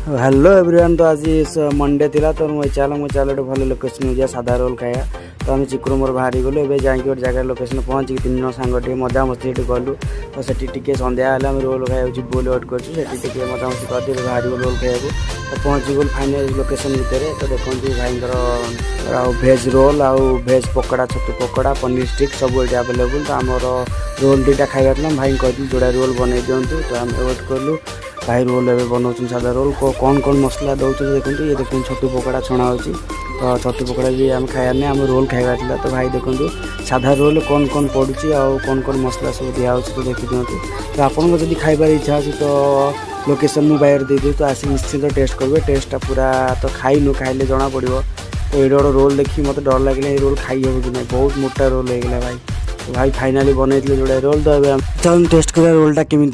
Hello everyone. तो आज Monday थिला तो मुझे चलो गोटे भल लोकेशन जा साधा रोल खाया। तो आम चिकुर मोर बाहरी गलु ए जा गोटे जगह लोकेशन पहुँची तीन जन सांग मजा मस्ती गलु। तो से संध्या आम रोल खाया बोल वेट कर मजा मस्ती कर बाहरी रोल खाया। तो पहुँची गलु फाइनल लोकेशन भितर। तो देखते भाई भेज रोल आउ भेज पकोड़ा छतु पकोड़ा पनीर स्टिक सब ये आवेलेबल। तो आमर रोल दुटा खाଇବା भाई कहती जोड़ा रोल बनई दिंतु। तो आम वेट कलु भाई रोल एवं बनाऊँ सादा रोल को कौन कौन मसला दौर देखते ये देखते छतु पकोड़ा छणा हो। तो छतु पकोड़ा भी आम खायार आम रोल खाइबा। तो भाई देखते साधा रोल कौन कौन पड़ुची आउ कौन कौन मसला सब दिया तो देखी दिखाँ। तो आपको जब खाइबार इच्छा अच्छी तो लोकेशन मुझे दे दूँ। तो आसिक निश्चित टेस्ट करेंगे। टेस्टा पूरा तो खाइनु खाइले जना पड़ो। तो ये गोटे रोल देखी मत डर लगे रोल खाई हे कि नहीं बहुत मोटा रोल होगा भाई। तो भाई फाइनाली बनई जोड़ा रोल। तो टेस्ट कर रोलटा केमी।